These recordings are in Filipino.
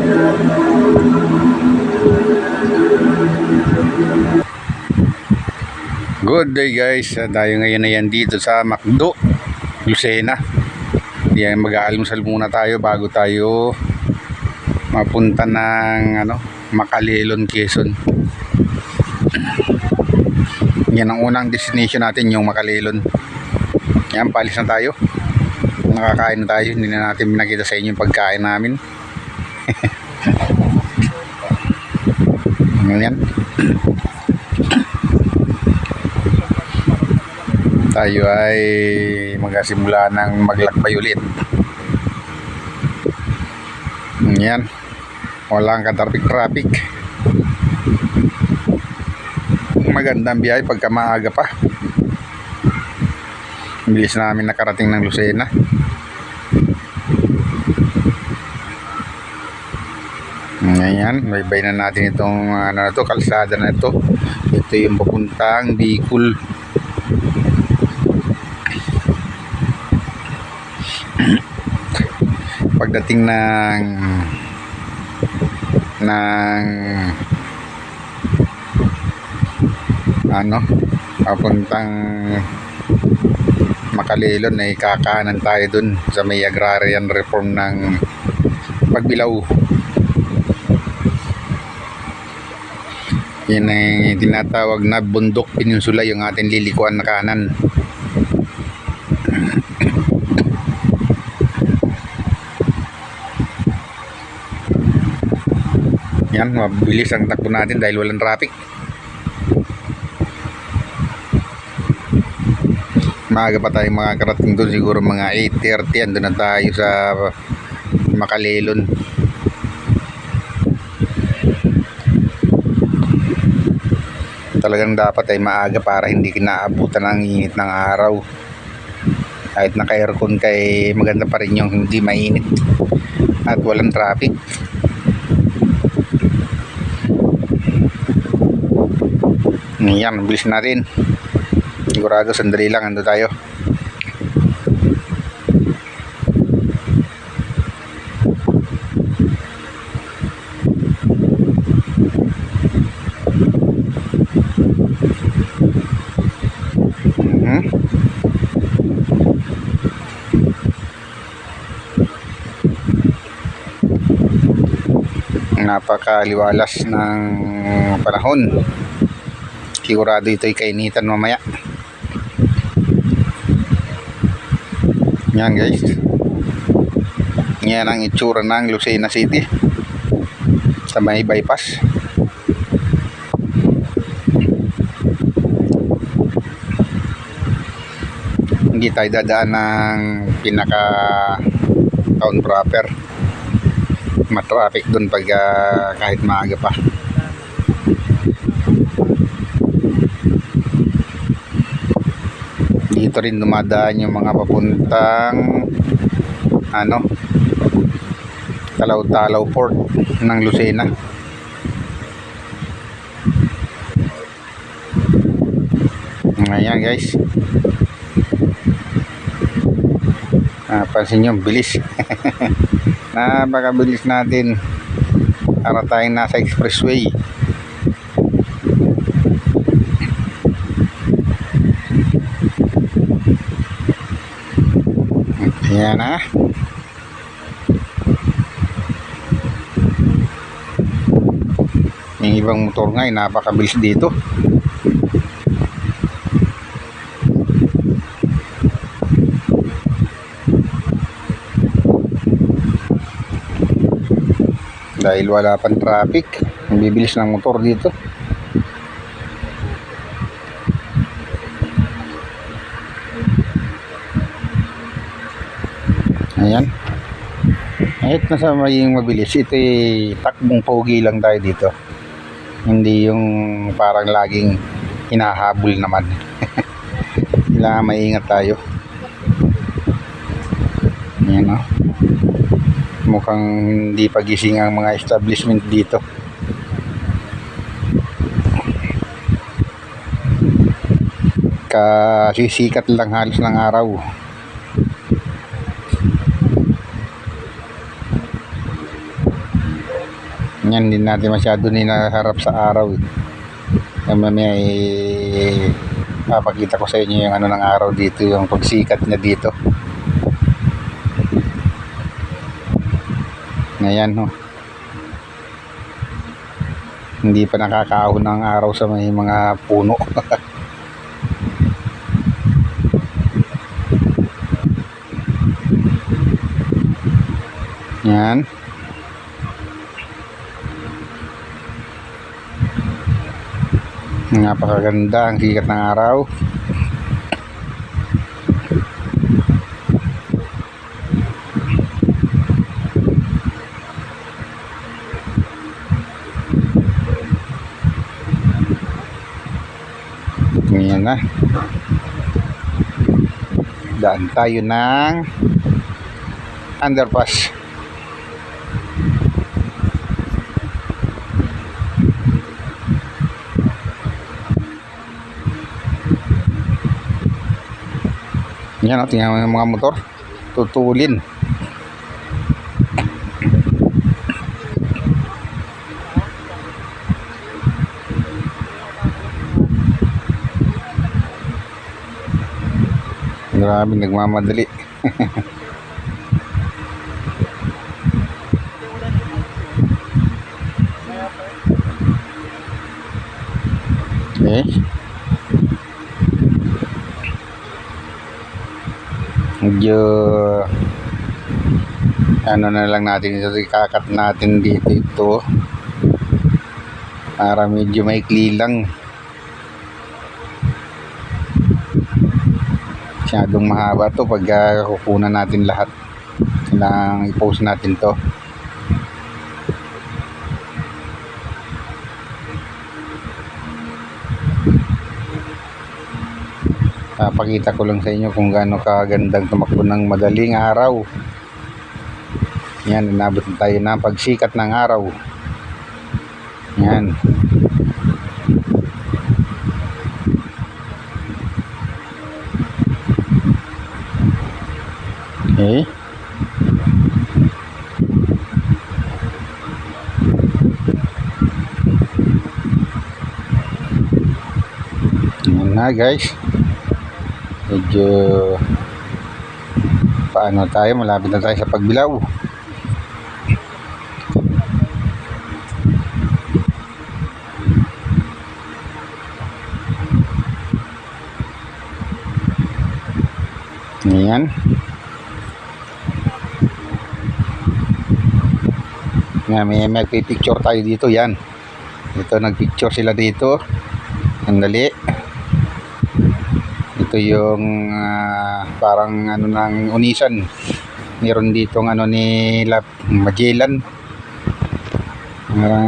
Good day guys, tayo ngayon na yan dito sa McDo, Lucena. Yan, mag-aalmusal muna tayo bago tayo mapunta ng Macalelon, Quezon. Yan ang unang destination natin, yung Macalelon. Yan, palis na tayo. Nakakain na tayo, hindi na natin pinakita sa inyo yung pagkain namin. Yan. Tayo ay magsimula ng maglakbay ulit. Yan, walang ka-traffic. Magandang biyahe pagka maaga pa. Bilis namin nakarating ng Lucena. Ngayon, baybay na natin itong kalsada na ito. Ito yung papuntang Bicol. Pagdating ng papuntang Macalelon ay kakanan tayo dun sa may agrarian reform ng Pagbilao. Yan ay tinatawag na Bundok Peninsula, yung ating lilikuan na kanan. Yan, mabilis ang takbo natin dahil walang traffic. Maaga pa tayo makakarating doon, siguro mga 8:30. Andun na tayo sa Macalelon. Talagang dapat ay maaga para hindi kinaabutan ng init ng araw. Kahit naka-aircon kay maganda pa rin yung hindi mainit at walang traffic. Yan, bilis natin. Sigurado sandali lang ando tayo. Napakaliwalas ng panahon. Sigurado ito'y kainitan mamaya. Yan guys, yan ang itsura ng Lucena City sa may bypass. Hindi tayo dadaan ng pinaka town proper. Matraffic dun pag kahit maaga pa. Dito rin dumadaan yung mga papuntang Talaw-Talaw Port ng Lucena. Ayan guys, pansin nyo, bilis. Napakabilis natin para tayong nasa expressway. Ayan ha. Yung ibang motor nga ay napakabilis dito. Dahil wala pang traffic, ang bibilis ng motor dito. Ayan. Kahit nasa maging mabilis, ito'y takbong pogi lang tayo dito. Hindi yung parang laging hinahabol naman. Kailangan maingat tayo. Ayan o. Mukhang hindi pagising ang mga establishment dito. Kasisikat lang halos ng araw. Yan, hindi natin masyado ninaharap sa araw eh. Yan, mamaya papakita ko sa inyo yung ano ng araw dito, yung pagsikat niya dito. Ayan ho. Hindi pa nakakaahon ng araw sa may mga puno. Yan. Napakaganda ang sikat ng araw. Ganyan na. Daan tayo ng underpass. Yan o, tingnan mo yung mga motor. Tutulin. Grabe, nagmamadali. Okay. Medyo ano na lang natin ito, ikakat natin dito ito para medyo maikli lang. Masyadong mahaba to pag kukunan natin lahat. Kailangang i-post natin to. Pakita ko lang sa inyo kung gaano kagandang tumakbo ng madaling araw. Yan, inabot na tayo ng pagsikat ng araw. Yan. Okay. Yan na guys. Medyo paano tayo, malapit na tayo sa pagbilaw. Ayan. May picture tayo dito. Yan. Ito, nagpicture sila dito. Sandali. Ito yung parang ano ng Unisan. Meron dito ng ano ni Magellan. Parang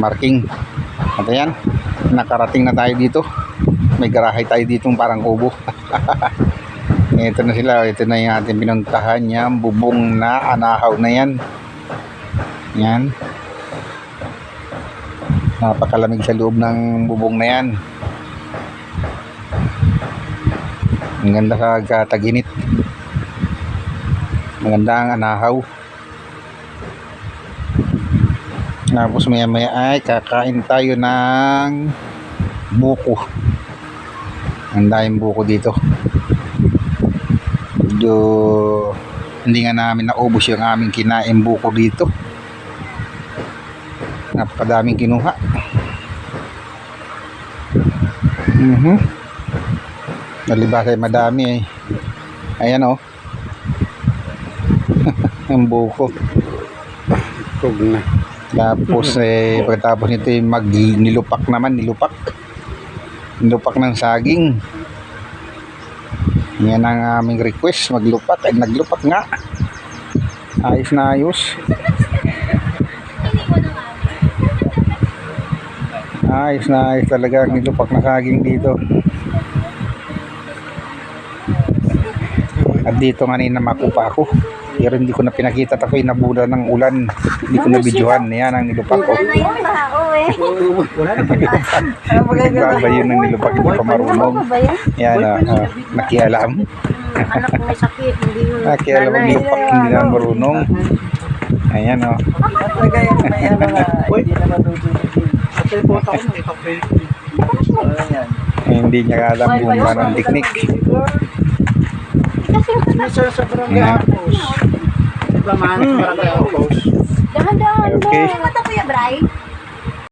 marking. At ayan, nakarating na tayo dito. May garahe tayo dito parang kubo. Ito na sila. Ito na yung ating pinuntahan. Yan, bubong na anahaw na yan. Yan. Napakalamig sa loob ng bubong na yan. Ang ganda kataginit. Maganda ang anahaw. Tapos maya maya ay kakain tayo ng buko. Ang daming buko dito. Medyo hindi nga namin naubos yung aming kinain buko dito. Napakadaming kinuha. Nalibas ay madami eh. Ayan o. Ang buko. Kog na. Tapos pagkatapos nito nilupak naman. Nilupak ng saging. Yan ang aming request. Maglupak. Ay naglupak nga. Ayos na ayos. Ayos na ayos talaga ang nilupak na saging dito. At dito kanina makupa ako. Pero hindi ko na pinakita at ako'y nabula ng ulan. Hindi ko na videohan. Yan ang nilupak ko. Baba yun ang nilupak. Hindi pa marunong. Yan nakialam. Anak ko may sakit. Nakialam ang nilupak. Hindi na marunong. Ayan o. Talaga yan, may ano nga, hindi naman dudulog. Kasi po ako nakita ko yan. Hindi niya alam kung paano ang teknik. Sir, sa barangay Ayan. Arcos. Barangay Arcos. Dahan-dahan Okay. mo. Ano ba ito, Kuya Bray?